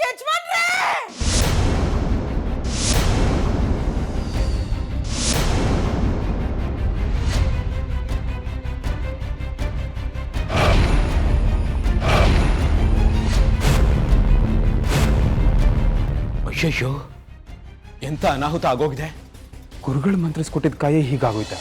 ಯಜಮಾನ್ರೇ! ಅಯ್ಯಯ್ಯೋ, ಎಂತ ಅನಾಹುತ ಆಗೋಗಿದೆ. ಗುರುಗಳು ಮಂತ್ರಿಸ್ಕೊಟ್ಟಿದ್ದ ಕಾಯೇ ಹೀಗಾಗೋಯ್ತಾ?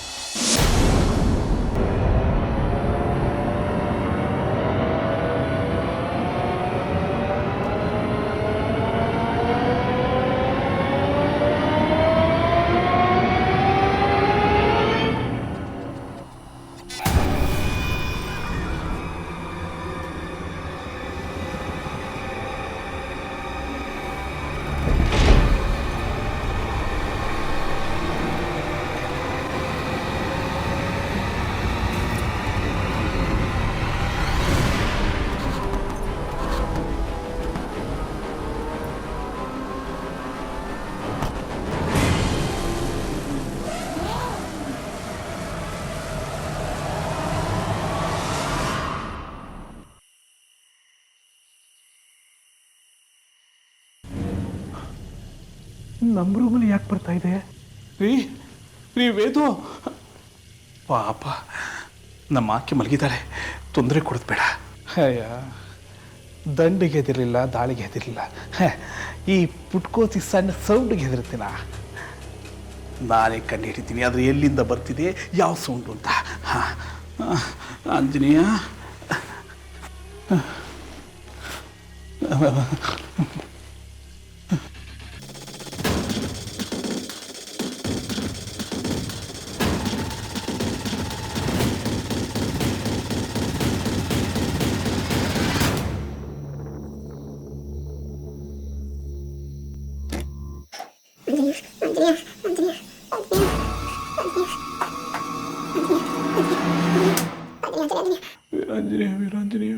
ನಮ್ಮ ರೂಮಲ್ಲಿ ಯಾಕೆ ಬರ್ತಾ ಇದೆ? ರೀ ವೇದು, ಪಾಪ ನಮ್ಮ ಆಕೆ ಮಲಗಿದ್ದಾರೆ, ತೊಂದರೆ ಕೊಡೋದು ಬೇಡ. ಅಯ್ಯ, ದಂಡಿಗೆ ಹೆದರಿಲ್ಲ, ದಾಳಿಗೆ ಹೆದರಿಲ್ಲ. ಈ ಪುಟ್ಕೋತಿ ಸಣ್ಣ ಸೌಂಡಿಗೆ ಹೆದರ್ತೀನ. ನಾನೇ ಕಂಡು ಹಿಡಿತೀನಿ ಆದರೆ ಎಲ್ಲಿಂದ ಬರ್ತಿದೆ, ಯಾವ ಸೌಂಡು ಅಂತ. ಆಂಜನೇಯ, ವೀರಾಂಜನೇಯ.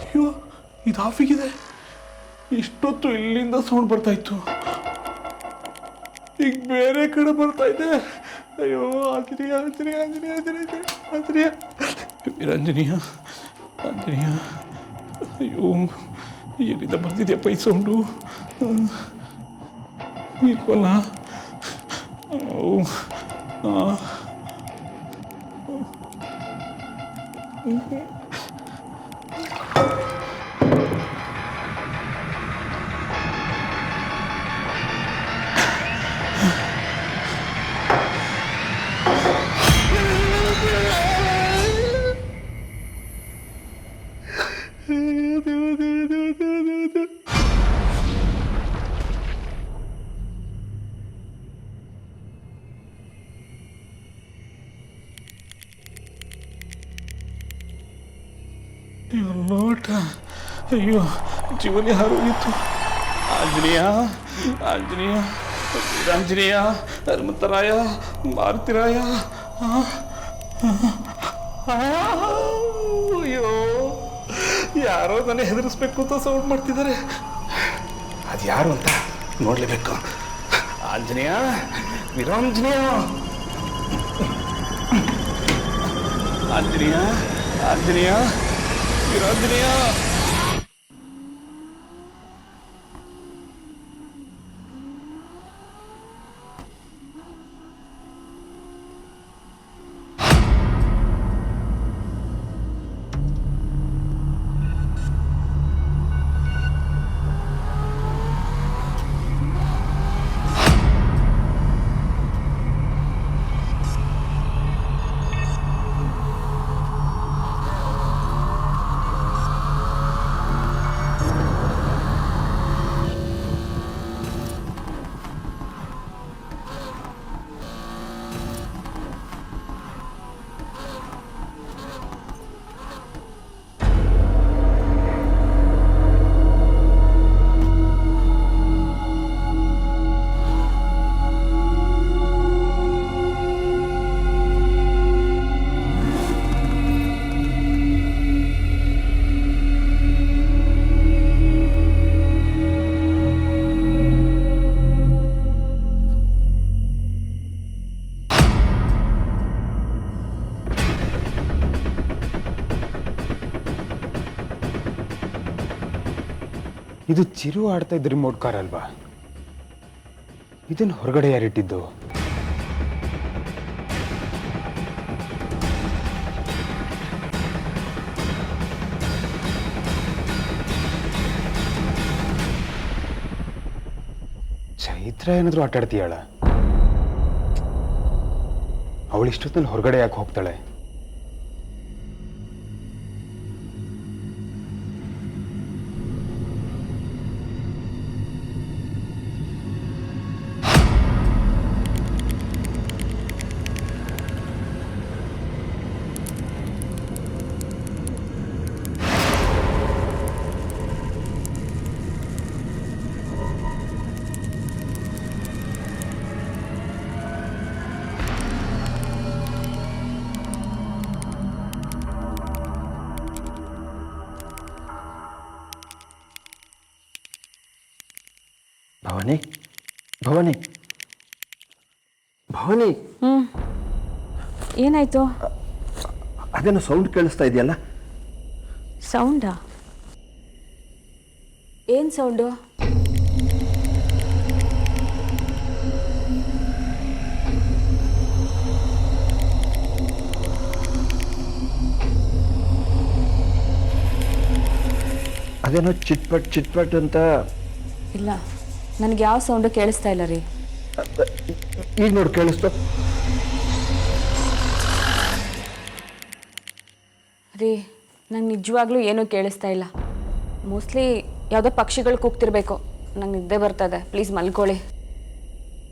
ಅಯ್ಯೋ, ಇದು ಆಫಿಗಿದೆ. ಇಷ್ಟೊತ್ತು ಇಲ್ಲಿಂದ ಸೌಂಡ್ ಬರ್ತಾ ಇತ್ತು, ಈಗ ಬೇರೆ ಕಡೆ ಬರ್ತಾ ಇದೆ. ಅಯ್ಯೋ ಆಂಜನೇಯ, ಆಂಜನೇಯ, ಆಂಜನೇಯ, ಆಂಜನೇಯ, ಆಂಜನೇಯ, ವೀರಾಂಜನೇಯ, ಆಂಜನೇಯ. ಅಯ್ಯೋ, ಎಲ್ಲಿಂದ ಬರ್ತಿದೆಯಪ್ಪ ಈ ಸೌಂಡು? ಇಲ್ವಲ್ಲ. ಲೋಟ, ಅಯ್ಯೋ ಜೀವನ ಹಾರೋಗಿತ್ತು. ಆಂಜನೇಯ, ಆಂಜನೇಯ, ವೀರಾಂಜನೇಯ, ಹನುಮಂತರಾಯ, ಮಾರುತಿರಾಯ. ಅಯ್ಯೋ, ಯಾರೋ ನನ್ನ ಹೆದರಿಸ್ಬೇಕು ಅಂತ ಸೌಂಡ್ ಮಾಡ್ತಿದ್ದಾರೆ. ಅದು ಯಾರು ಅಂತ ನೋಡ್ಲೇಬೇಕು. ಆಂಜನೇಯ, ವೀರಾಂಜನೇಯ, ಆಂಜನೇಯ, ಆಂಜನೇಯ, ವೀರಾಂಜನೇಯ. ಇದು ಚಿರು ಆಡ್ತಾ ಇದ್ದ ರಿಮೋಟ್ ಕಾರ್ ಅಲ್ವಾ? ಇದನ್ನು ಹೊರಗಡೆ ಯಾರಿಟ್ಟಿದ್ದು? ಚೈತ್ರ ಏನಾದರೂ ಆಟ ಆಡ್ತೀಯಾಳ? ಅವಳು ಇಷ್ಟೊತ್ತಲ್ಲಿ ಹೊರಗಡೆ ಯಾಕೆ ಹೋಗ್ತಾಳೆ? ಭವಾನಿ, ಭವಾನಿ, ಭವಾನಿ, ಏನಾಯ್ತು? ಅದೇನೋ ಸೌಂಡ್ ಕೇಳಿಸ್ತಾ ಇದೆಯಲ್ಲ? ಸೌಂಡಾ? ಏನ್ ಸೌಂಡು? ಅದೇನೋ ಚಿಟ್ಪಟ್ ಚಿಟ್ಪಟ್ ಅಂತ. ಇಲ್ಲ, ನನಗೆ ಯಾವ ಸೌಂಡು ಕೇಳಿಸ್ತಾ ಇಲ್ಲ ರೀ. ಈಗ ನೋಡಿ ಕೇಳಿಸ್ತು. ರೀ, ನಂಗೆ ನಿಜವಾಗ್ಲೂ ಏನೂ ಕೇಳಿಸ್ತಾ ಇಲ್ಲ. ಮೋಸ್ಟ್ಲಿ ಯಾವುದೋ ಪಕ್ಷಿಗಳು ಕೂಗ್ತಿರ್ಬೇಕು. ನಂಗೆ ನಿದ್ದೆ ಬರ್ತದೆ, ಪ್ಲೀಸ್ ಮಲ್ಕೊಳ್ಳಿ.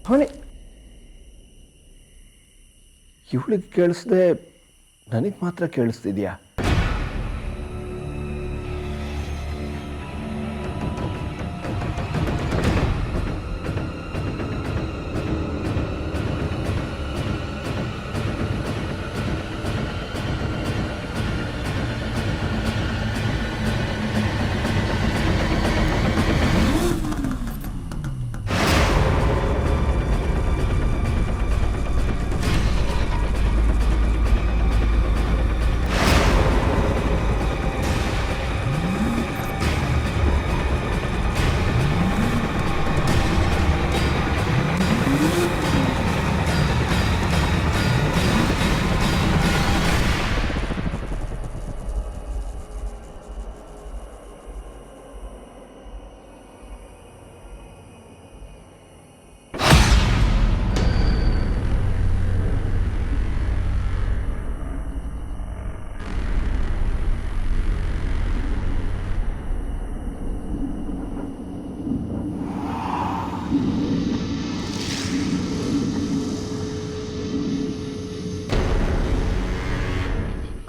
ಭವಾನಿ, ಇವಳಿಗೆ ಕೇಳಿಸ್ದೆ ನನಗೆ ಮಾತ್ರ ಕೇಳಿಸ್ತಿದ್ಯಾ?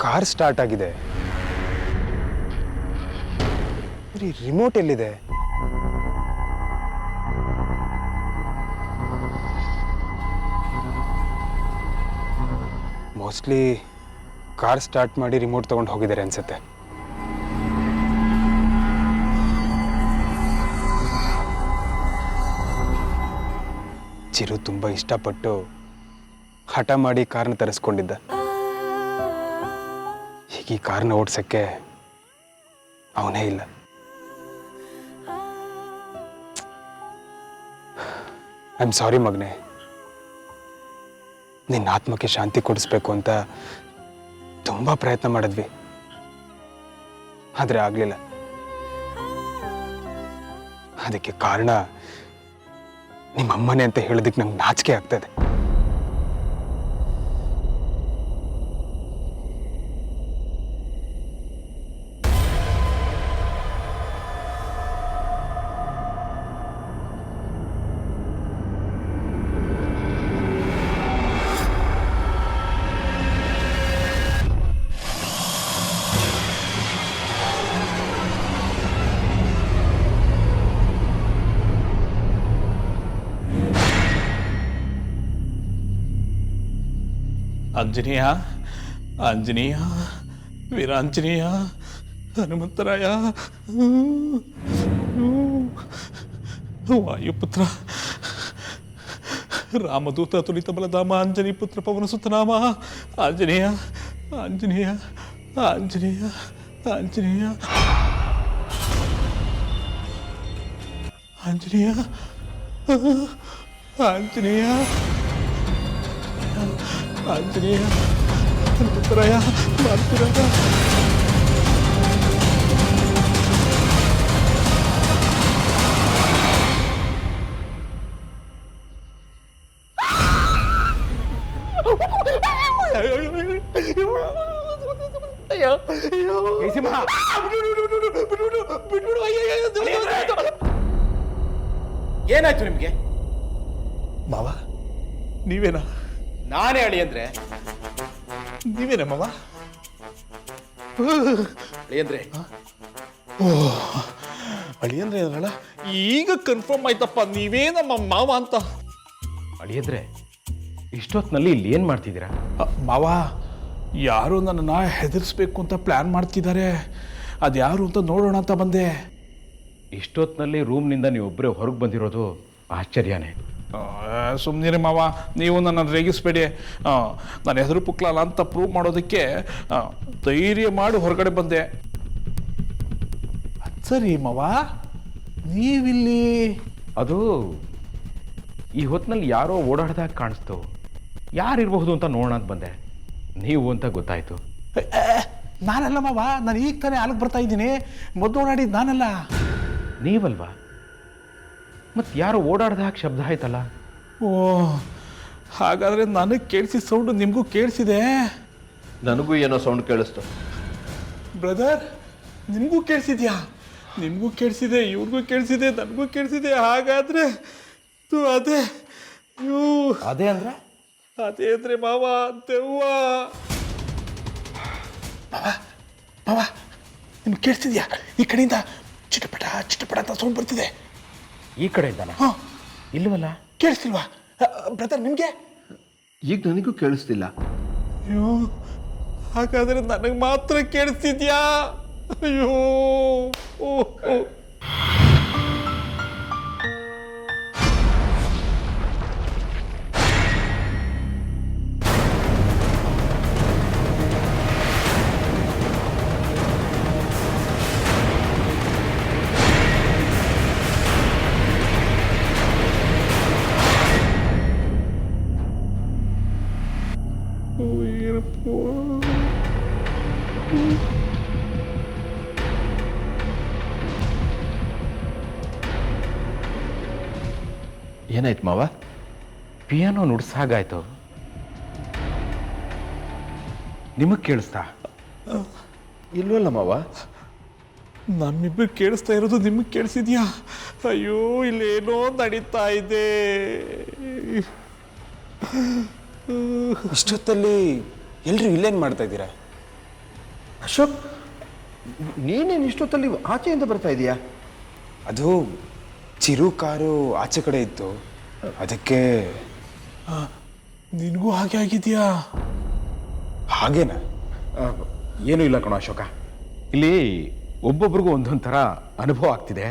ಕಾರ್ ಸ್ಟಾರ್ಟ್ ಆಗಿದೆ. ರಿಮೋಟ್ ಎಲ್ಲಿದೆ? ಮೋಸ್ಟ್ಲಿ ಕಾರ್ ಸ್ಟಾರ್ಟ್ ಮಾಡಿ ರಿಮೋಟ್ ತಗೊಂಡು ಹೋಗಿದ್ದಾರೆ ಅನ್ಸುತ್ತೆ. ಚಿರು ತುಂಬ ಇಷ್ಟಪಟ್ಟು ಹಠ ಮಾಡಿ ಕಾರ್ನ ತರಿಸ್ಕೊಂಡಿದ್ದ. ಈ ಕಾರ್ನ ಓಡಿಸೋಕ್ಕೆ ಅವನೇ ಇಲ್ಲ. ಐ ಆಮ್ ಸಾರಿ ಮಗನೇ. ನಿನ್ನ ಆತ್ಮಕ್ಕೆ ಶಾಂತಿ ಕೊಡಿಸ್ಬೇಕು ಅಂತ ತುಂಬ ಪ್ರಯತ್ನ ಮಾಡಿದ್ವಿ, ಆದರೆ ಆಗಲಿಲ್ಲ. ಅದಕ್ಕೆ ಕಾರಣ ನಿಮ್ಮ ಅಮ್ಮನೇ ಅಂತ ಹೇಳೋದಕ್ಕೆ ನಂಗೆ ನಾಚಿಕೆ ಆಗ್ತದೆ. ಆಂಜನೇಯ, ಆಂಜನೇಯ, ವೀರಾಂಜನೇಯ, ಹನುಮಂತರಾಯ, ವಾಯುಪುತ್ರ, ರಾಮದೂತ ತುಲಿತ ಬಲಧಾಮ, ಆಂಜನೇಯ ಪುತ್ರ ಪವನ ಸುತನಾಮ, ಆಂಜನೇಯ, ಆಂಜನೇಯ, ಆಂಜನೇಯ, ಆಂಜನೇಯ. ಆಂಜನೇಯ ಆಂಜನೇಯ ಆಂಜನೇಯ ಹನುಮಂತರಾಯ ಮಾರುತಿರಾಯ ಏನಾಯ್ತು ನಿಮ್ಗೆ? ಮಾವ ನೀವೇನಾ? ನಾನೇ ಅಳಿ ಅಂದ್ರೆ ನೀವೇನಾ ಮಾವ? ಅಳಿಯಂದ್ರೆ ಅಳಿಯಂದ್ರೆ ಏನಲ್ಲ, ಈಗ ಕನ್ಫರ್ಮ್ ಆಯ್ತಪ್ಪ ನೀವೇ ನಮ್ಮ ಮಾವ ಅಂತ. ಅಳಿಯಂದ್ರೆ ಇಷ್ಟೊತ್ತಿನಲ್ಲಿ ಇಲ್ಲಿ ಏನ್ ಮಾಡ್ತಿದ್ದೀರಾ? ಮಾವ, ಯಾರು ನನ್ನನ್ನು ಹೆದರ್ಸ್ಬೇಕು ಅಂತ ಪ್ಲ್ಯಾನ್ ಮಾಡ್ತಿದ್ದಾರೆ. ಅದು ಯಾರು ಅಂತ ನೋಡೋಣ ಅಂತ ಬಂದೆ. ಇಷ್ಟೊತ್ತಿನಲ್ಲಿ ರೂಮ್ನಿಂದ ನೀವೊಬ್ಬರೇ ಹೊರಗೆ ಬಂದಿರೋದು ಆಶ್ಚರ್ಯನೇ. ಸುಮ್ಮನೆ ಮಾವ, ನೀವು ನನ್ನನ್ನು ರೇಗಿಸ್ಬೇಡಿ. ನಾನು ಹೆದರು ಪುಕ್ಲಲ್ಲ ಅಂತ ಪ್ರೂವ್ ಮಾಡೋದಕ್ಕೆ ಧೈರ್ಯ ಮಾಡಿ ಹೊರಗಡೆ ಬಂದೆ. ಸರಿ ಮಾವ, ನೀವಿಲ್ಲಿ? ಅದು ಈ ಹೊತ್ತಿನಲ್ಲಿ ಯಾರೋ ಓಡಾಡ್ದಾಗ ಕಾಣಿಸ್ತು. ಯಾರಿರಬಹುದು ಅಂತ ನೋಡೋಣ ಅಂತ ಬಂದೆ. ನೀವು ಅಂತ ಗೊತ್ತಾಯ್ತು. ನಾನಲ್ಲ ಮಾವ, ನಾನು ಈಗ ತಾನೇ ಆಲಕ್ಕೆ ಬರ್ತಾ ಇದ್ದೀನಿ. ಮೊದಲು ಓಡಾಡಿದ್ದು ನಾನಲ್ಲ. ನೀವಲ್ವಾ? ಮತ್ತು ಯಾರೋ ಓಡಾಡ್ದಾಗ ಶಬ್ದ ಆಯ್ತಲ್ಲ. ಓ, ಹಾಗಾದರೆ ನನಗೆ ಕೇಳಿಸಿದ ಸೌಂಡು ನಿಮಗೂ ಕೇಳಿಸಿದೆ. ನನಗೂ ಏನೋ ಸೌಂಡ್ ಕೇಳಿಸ್ತು. ಬ್ರದರ್, ನಿಮಗೂ ಕೇಳಿಸಿದ್ಯಾ? ನಿಮಗೂ ಕೇಳಿಸಿದೆ, ಇವ್ರಿಗೂ ಕೇಳಿಸಿದೆ, ನನಗೂ ಕೇಳಿಸಿದೆ. ಹಾಗಾದರೆ ಅದೇ ಅದೇ ಅಂದ್ರೆ? ಅದೇ ಅಂದ್ರೆ ಮಾವ, ದೆವ್ವ. ಮಾವ, ನಿಮ್ಗೆ ಕೇಳಿಸಿದ್ಯಾ? ಈ ಕಡೆಯಿಂದ ಚಿಟಪಟ ಚಿಟಪಟ ಅಂತ ಸೌಂಡ್ ಬರ್ತಿದೆ. ಈ ಕಡೆಯಿಂದನಾ? ಹಾಂ. ಇಲ್ವಲ್ಲ? ಕೇಳಿಸ್ತಿಲ್ವಾ ಬ್ರದರ್ ನಿಮಗೆ? ಈಗ ನನಗೂ ಕೇಳಿಸ್ತಿಲ್ಲ. ಅಯ್ಯೋ, ಹಾಗಾದ್ರೆ ನನಗೆ ಮಾತ್ರ ಕೇಳಿಸ್ತಿದ್ಯಾ? ಅಯ್ಯೋ, ಓ. ಏನಾಯ್ತು ಮಾವ? ಪಿಯಾನೋ ನುಡ್ಸಾಗಾಯ್ತು. ನಿಮಗೆ ಕೇಳಿಸ್ತಾ? ಇಲ್ವಲ್ಲ ಮಾವ. ನಮ್ಮಿಬ್ಬರು ಕೇಳಿಸ್ತಾ ಇರೋದು ನಿಮಗೆ ಕೇಳಿಸಿದ್ಯಾ? ಅಯ್ಯೋ, ಇಲ್ಲೇನೋ ನಡೀತಾ ಇದೆ. ಇಷ್ಟೊತ್ತಲ್ಲಿ ಎಲ್ಲರೂ ಇಲ್ಲೇನು ಮಾಡ್ತಾ ಇದ್ದೀರಾ? ಅಶೋಕ್, ನೀನೇನು ಇಷ್ಟೊತ್ತಲ್ಲಿ ಆಚೆಯಿಂದ ಬರ್ತಾ ಇದೀಯಾ? ಅದು ಚಿರು ಕಾರು ಆಚೆ ಕಡೆ ಇತ್ತು, ಅದಕ್ಕೆ. ನಿನಗೂ ಹಾಗೆ ಆಗಿದೆಯಾ? ಹಾಗೇನಾ? ಏನೂ ಇಲ್ಲ ಕಣೋ ಅಶೋಕ. ಇಲ್ಲಿ ಒಬ್ಬೊಬ್ರಿಗೂ ಒಂದೊಂದು ಥರ ಅನುಭವ ಆಗ್ತಿದೆ.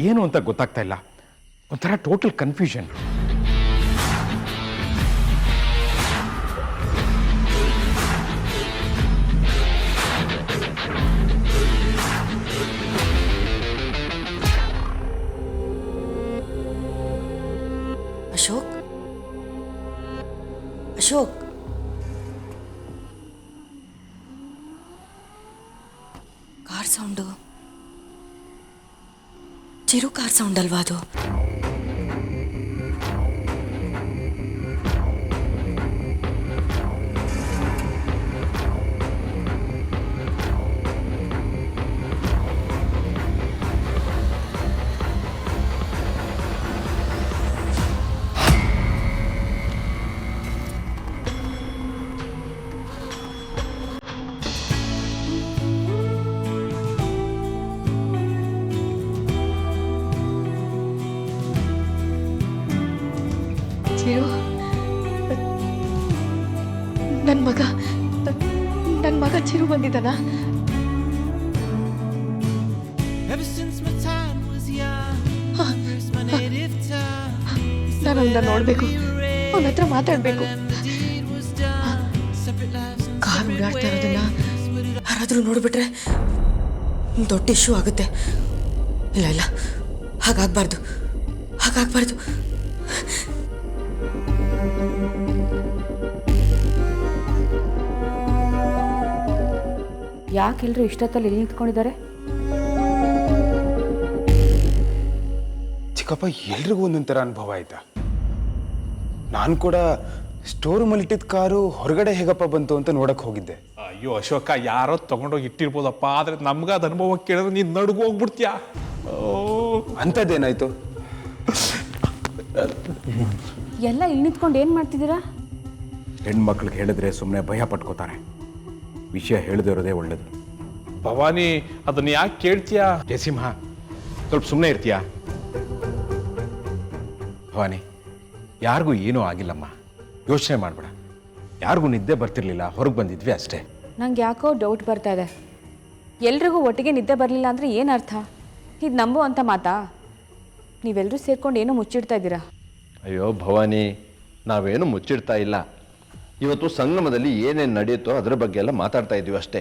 ಏನು ಅಂತ ಗೊತ್ತಾಗ್ತಾ ಇಲ್ಲ. ಒಂಥರ total confusion. Ashok, Ashok, car sound Chiru car sound ಅಲ್ವಾ ಅದು? ನನ್ನ ಮಗ ಚಿರು ಬಂದಿದ್ದಾನ? ನಾನು ಅವನ್ನ ನೋಡ್ಬೇಕು, ಅವನ ಹತ್ರ ಮಾತಾಡ್ಬೇಕು. ಕಾರ್ ಓಡಾಡ್ತಾ ಇರೋದನ್ನ ಯಾರಾದ್ರೂ ನೋಡ್ಬಿಟ್ರೆ ದೊಡ್ಡ ಇಶ್ಯೂ ಆಗುತ್ತೆ. ಇಲ್ಲ ಇಲ್ಲ, ಹಾಗಾಗ್ಬಾರ್ದು, ಹಾಗಾಗ್ಬಾರ್ದು. ಯಾಕೆಲ್ಲರೂ ಇಷ್ಟೊತ್ತಲ್ಲಿ ಇಲ್ಲಿ ನಿಂತ್ಕೊಂಡಿದ್ದಾರೆ? ಚಿಕ್ಕಪ್ಪ ಎಲ್ರಿಗೂ ಒಂದೊಂದು ಥರ ಅನುಭವ ಆಯ್ತಾ? ನಾನು ಕೂಡ ಸ್ಟೋರ್ ರೂಮಲ್ಲಿ ಇಟ್ಟಿದ್ದ ಕಾರು ಹೊರಗಡೆ ಹೇಗಪ್ಪ ಬಂತು ಅಂತ ನೋಡಕ್ ಹೋಗಿದ್ದೆ. ಅಯ್ಯೋ ಅಶೋಕ, ಯಾರೋ ತಗೊಂಡೋಗಿ ಇಟ್ಟಿರ್ಬೋದಪ್ಪ, ಆದ್ರೆ ನಮ್ಗೆ ಅದು ಅನುಭವ ಕೇಳಿದ್ರೆ ನೀನು ನಡುಗು ಹೋಗ್ಬಿಡ್ತೀಯಾ. ಅಂಥದ್ದೇನಾಯ್ತು? ಎಲ್ಲ ಇಲ್ಲಿ ನಿಂತ್ಕೊಂಡು ಏನು ಮಾಡ್ತಿದ್ದೀರಾ? ಹೆಣ್ಮಕ್ಳಿಗೆ ಹೇಳಿದ್ರೆ ಸುಮ್ಮನೆ ಭಯ ಪಟ್ಕೋತಾರೆ. ವಿಷಯ ಹೇಳದೇ ಇರೋದೇ ಒಳ್ಳೇದು. ಭವಾನಿ, ಅದನ್ನ ಯಾಕೆ ಕೇಳ್ತೀಯಾ? ಜಯಸಿಂಹ, ಸ್ವಲ್ಪ ಸುಮ್ಮನೆ ಇರ್ತೀಯಾ? ಭವಾನಿ, ಯಾರಿಗೂ ಏನೂ ಆಗಿಲ್ಲಮ್ಮ, ಯೋಚನೆ ಮಾಡಬೇಡ. ಯಾರಿಗೂ ನಿದ್ದೆ ಬರ್ತಿರ್ಲಿಲ್ಲ, ಹೊರಗೆ ಬಂದಿದ್ವಿ ಅಷ್ಟೇ. ನಂಗೆ ಯಾಕೋ ಡೌಟ್ ಬರ್ತಾ ಇದೆ. ಎಲ್ರಿಗೂ ಒಟ್ಟಿಗೆ ನಿದ್ದೆ ಬರಲಿಲ್ಲ ಅಂದರೆ ಏನು ಅರ್ಥ? ಇದು ನಂಬು ಅಂತ ಮಾತಾ? ನೀವೆಲ್ಲರೂ ಸೇರ್ಕೊಂಡು ಏನೋ ಮುಚ್ಚಿಡ್ತಾ ಇದ್ದೀರಾ. ಅಯ್ಯೋ ಭವಾನಿ, ನಾವೇನು ಮುಚ್ಚಿಡ್ತಾ ಇಲ್ಲ. ಇವತ್ತು ಸಂಗಮದಲ್ಲಿ ಏನೇನು ನಡೆಯುತ್ತೋ ಅದರ ಬಗ್ಗೆ ಎಲ್ಲ ಮಾತಾಡ್ತಾ ಇದ್ದೀವಿ ಅಷ್ಟೇ.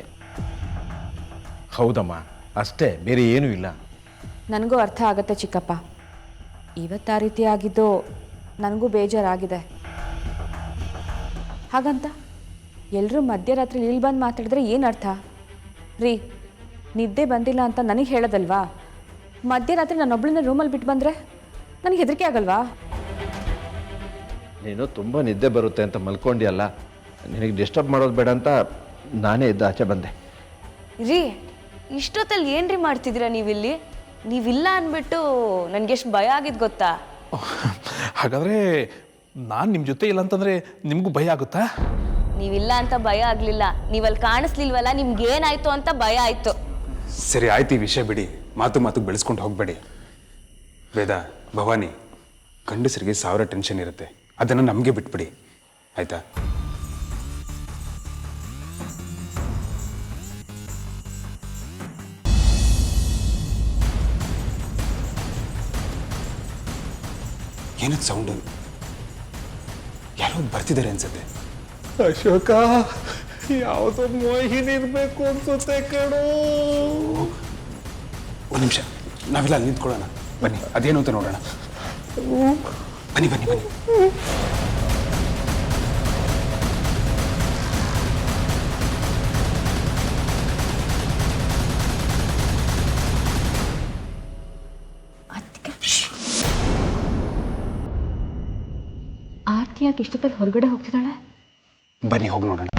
ಹೌದಮ್ಮ, ಅಷ್ಟೇ, ಬೇರೆ ಏನೂ ಇಲ್ಲ. ನನಗೂ ಅರ್ಥ ಆಗುತ್ತೆ ಚಿಕ್ಕಪ್ಪ. ಇವತ್ತು ಆ ರೀತಿ ಆಗಿದ್ದು ನನಗೂ ಬೇಜಾರಾಗಿದೆ. ಹಾಗಂತ ಎಲ್ಲರೂ ಮಧ್ಯರಾತ್ರಿ ಇಲ್ಲಿ ಬಂದು ಮಾತಾಡಿದ್ರೆ ಏನು ಅರ್ಥ? ರೀ, ನಿದ್ದೆ ಬಂದಿಲ್ಲ ಅಂತ ನನಗೆ ಹೇಳೋದಲ್ವಾ? ಮಧ್ಯರಾತ್ರಿ ನನ್ನೊಬ್ಬಳನ್ನ ರೂಮಲ್ಲಿ ಬಿಟ್ಟು ಬಂದರೆ ನನಗೆ ಹೆದರಿಕೆ ಆಗಲ್ವಾ? ನೀನು ತುಂಬ ನಿದ್ದೆ ಬರುತ್ತೆ ಅಂತ ಮಲ್ಕೊಂಡಿಯಲ್ಲ, ನಿನಗೆ ಡಿಸ್ಟರ್ಬ್ ಮಾಡೋದು ಬೇಡ ಅಂತ ನಾನೇ ಎದ್ದು ಆಚೆ ಬಂದೆ. ರೀ, ಇಷ್ಟೊತ್ತಲ್ಲಿ ಏನ್ರಿ ಮಾಡ್ತಿದ್ದೀರಾ ನೀವಿಲ್ಲಿ? ನೀವಿಲ್ಲ ಅಂದ್ಬಿಟ್ಟು ನನಗೆಷ್ಟು ಭಯ ಆಗಿದ್ದು ಗೊತ್ತಾ? ಹಾಗಾದ್ರೆ ನಾನು ನಿಮ್ಮ ಜೊತೆ ಇಲ್ಲ ಅಂತಂದ್ರೆ ನಿಮಗೂ ಭಯ ಆಗುತ್ತಾ? ನೀವಿಲ್ಲ ಅಂತ ಭಯ ಆಗಲಿಲ್ಲ, ನೀವಲ್ಲಿ ಕಾಣಿಸ್ಲಿಲ್ವಲ್ಲ, ನಿಮ್ಗೇನಾಯ್ತು ಅಂತ ಭಯ ಆಯ್ತು. ಸರಿ ಆಯ್ತು, ಈ ವಿಷಯ ಬಿಡಿ, ಮಾತು ಬೆಳೆಸ್ಕೊಂಡು ಹೋಗಬೇಡಿ. ವೇದ, ಭವಾನಿ, ಗಂಡಸರಿಗೆ 1000 ಟೆನ್ಷನ್ ಇರುತ್ತೆ, ಅದನ್ನು ನಮಗೆ ಬಿಟ್ಬಿಡಿ, ಆಯ್ತಾ? ಏನದು ಸೌಂಡು? ಯಾರೋ ಬರ್ತಿದ್ದಾರೆ ಅನ್ಸುತ್ತೆ. ಅಶೋಕ, ಯಾವುದೋ ಮೋಹಿನಿ ಇರಬೇಕು ಅನ್ಸುತ್ತೆ ಕಣೋ. ಒಂದು ನಿಮಿಷ, ನಾವೆಲ್ಲ ಅಲ್ಲಿ ನಿಂತ್ಕೊಳ್ಳೋಣ, ಬನ್ನಿ, ಅದೇನು ಅಂತ ನೋಡೋಣ. ಬನ್ನಿ ಬನ್ನಿ ಬನ್ನಿ. ಆರ್ತಿ ಯಾಕೆ ಇಷ್ಟೊತ್ತಲ್ಲಿ ಹೊರಗಡೆ ಹೋಗ್ತಿದ್ದಾಳೆ? ಬನ್ನಿ ಹೋಗಿ ನೋಡೋಣ.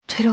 ಚಿರು,